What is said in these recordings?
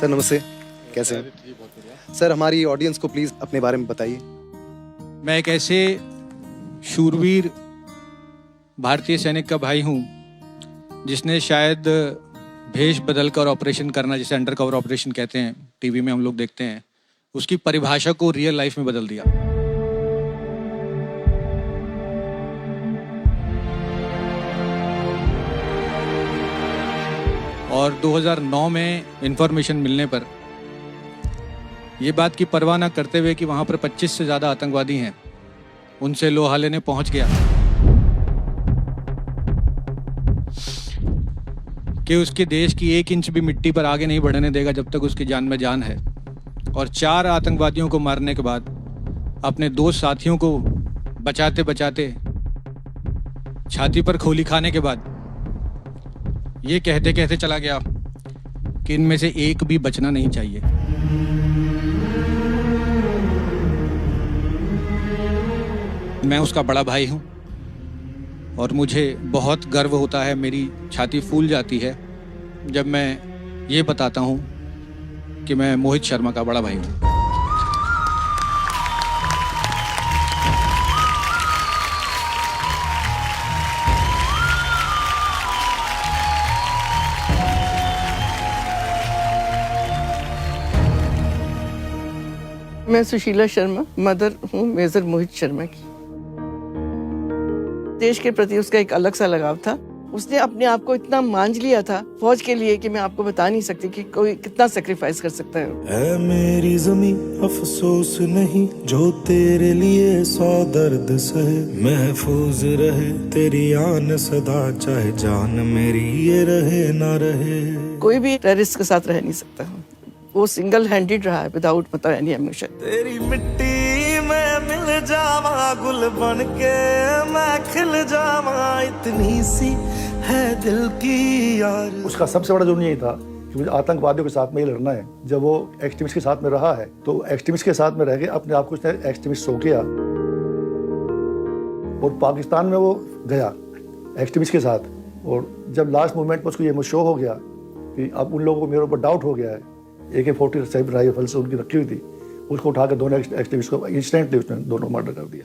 Sir नमस्ते, कैसे हैं सर? हमारी ऑडियंस को प्लीज अपने बारे में बताइए। मैं एक ऐसे शूरवीर भारतीय सैनिक का भाई हूं जिसने शायद भेष बदलकर ऑपरेशन करना, जिसे अंडर कवर ऑपरेशन कहते हैं, टीवी में हम लोग देखते हैं, उसकी परिभाषा को रियल लाइफ में बदल दिया। और 2009 में इंफॉर्मेशन मिलने पर ये बात की परवाह न करते हुए कि वहां पर 25 से ज्यादा आतंकवादी हैं, उनसे लोहा लेने पहुंच गया कि उसके देश की 1 इंच भी मिट्टी पर आगे नहीं बढ़ने देगा जब तक उसकी जान में जान है। और 4 आतंकवादियों को मारने के बाद अपने 2 साथियों को बचाते बचाते छाती पर गोली खाने के बाद ये कहते कहते चला गया कि इनमें से एक भी बचना नहीं चाहिए। मैं उसका बड़ा भाई हूं और मुझे बहुत गर्व होता है, मेरी छाती फूल जाती है जब मैं ये बताता हूं कि मैं मोहित शर्मा का बड़ा भाई हूं। मैं सुशीला शर्मा मदर हूँ मेजर मोहित शर्मा की। देश के प्रति उसका एक अलग सा लगाव था। उसने अपने आप को इतना मांझ लिया था फौज के लिए कि मैं आपको बता नहीं सकती कि कोई कितना सेक्रीफाइस कर सकता है। ऐ मेरी ज़मीं अफसोस नहीं जो तेरे लिए 100 दर्द सहे, महफूज रहे तेरी आन सदा चाहे जान मेरी ये रहे ना रहे। कोई भी टेररिस्ट के साथ रह नहीं सकता, वो सिंगल हैंडेड रहा है विदाउट मतलब एनी एम्यूशन। तेरी मिट्टी में मिल जावा गुल बन के मैं खिल जावा, इतनी सी है दिल की यार। उसका सबसे बड़ा जुर्म यही था कि मुझे आतंकवादियों के साथ में ही लड़ना है। जब वो एक्सट्रीमिस्ट के साथ में रहा है तो एक्सट्रीमिस्ट के साथ में रह के अपने आप को उसने एक्सट्रीमिस्ट शो किया और पाकिस्तान में वो गया एक्सट्रीमिस्ट के साथ। और जब लास्ट मोमेंट पर उसको ये शो हो गया कि अब उन लोगों को मेरे ऊपर डाउट हो गया है, AK-47 राइफल से उनकी रखी हुई थी, उसको उठा के दोनों एक्टिविस्ट को इंस्टेंटली उसने दोनों मर्डर कर दिया।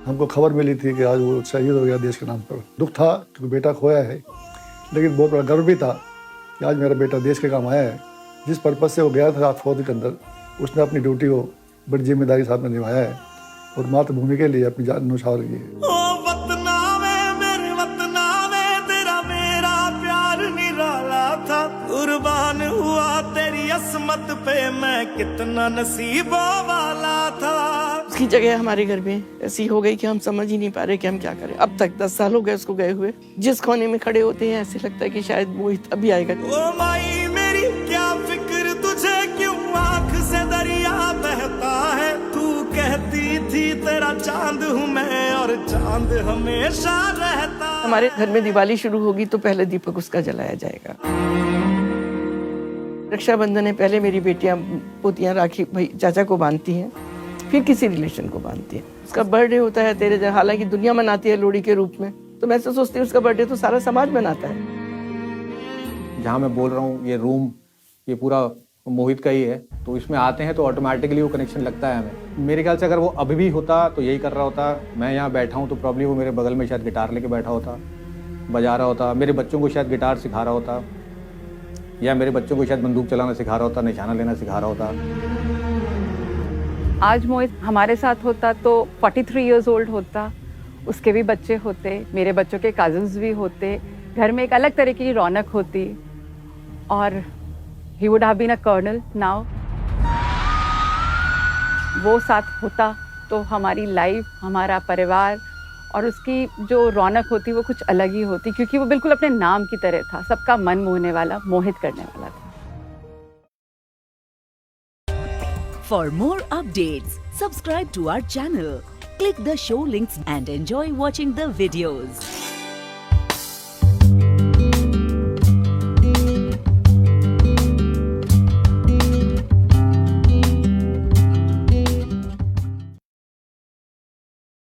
हमको खबर मिली थी कि आज वो शहीद हो गया देश के नाम पर। दुख था क्योंकि बेटा खोया है, लेकिन बहुत बड़ा गर्व भी था कि आज मेरा बेटा देश के काम आया है। जिस पर्पज से वो गया था फौज के अंदर, उसने अपनी ड्यूटी को बड़ी जिम्मेदारी के साथ में निभाया है और मातृभूमि के लिए अपनी जान न्यौछावर की है। कुर्बान हुआ तेरी असमत पे मैं कितना नसीबों वाला था। उसकी जगह हमारे घर में ऐसी हो गई कि हम समझ ही नहीं पा रहे कि हम क्या करें। अब तक 10 साल हो गए उसको गए हुए। जिस कोने में खड़े होते हैं ऐसे लगता है कि शायद मोहित अभी आएगा। ओ माई मेरी क्या फिक्र तुझे, क्यों आँख से दरिया बहता है। तू कहती थी तेरा चांद हूँ मैं और चांद हमेशा रहता। हमारे घर में दिवाली शुरू होगी तो पहले दीपक उसका जलाया जाएगा। रक्षाबंधन है, पहले मेरी बेटियां पोतियां राखी भाई चाचा को बांधती हैं, फिर किसी रिलेशन को बांधती हैं। उसका बर्थडे होता है तेरे जहाँ, हालांकि दुनिया मनाती है लोहड़ी के रूप में, तो मैं तो सोचती हूँ उसका बर्थडे तो सारा समाज मनाता है। जहाँ मैं बोल रहा हूँ ये रूम ये पूरा मोहित का ही है, तो इसमें आते हैं तो ऑटोमेटिकली वो कनेक्शन लगता है हमें। मेरे ख्याल से अगर वो अभी भी होता तो यही कर रहा होता। मैं यहाँ बैठा हूँ तो प्रॉब्ली वो मेरे बगल में शायद गिटार लेके बैठा होता, बजा रहा होता, मेरे बच्चों को शायद गिटार सिखा रहा होता, या मेरे बच्चों को शायद बंदूक चलाना सिखा रहा होता, निशाना लेना सिखा रहा होता। आज मोहित हमारे साथ होता तो 43 इयर्स ओल्ड होता, उसके भी बच्चे होते, मेरे बच्चों के कजिन्स भी होते, घर में एक अलग तरह की रौनक होती और he would have been a colonel now. वो साथ होता तो हमारी लाइफ, हमारा परिवार और उसकी जो रौनक होती वो कुछ अलग ही होती, क्योंकि वो बिल्कुल अपने नाम की तरह था, सबका मन मोहने वाला, मोहित करने वाला था। For more updates, subscribe to our channel, click the show links and enjoy watching the videos.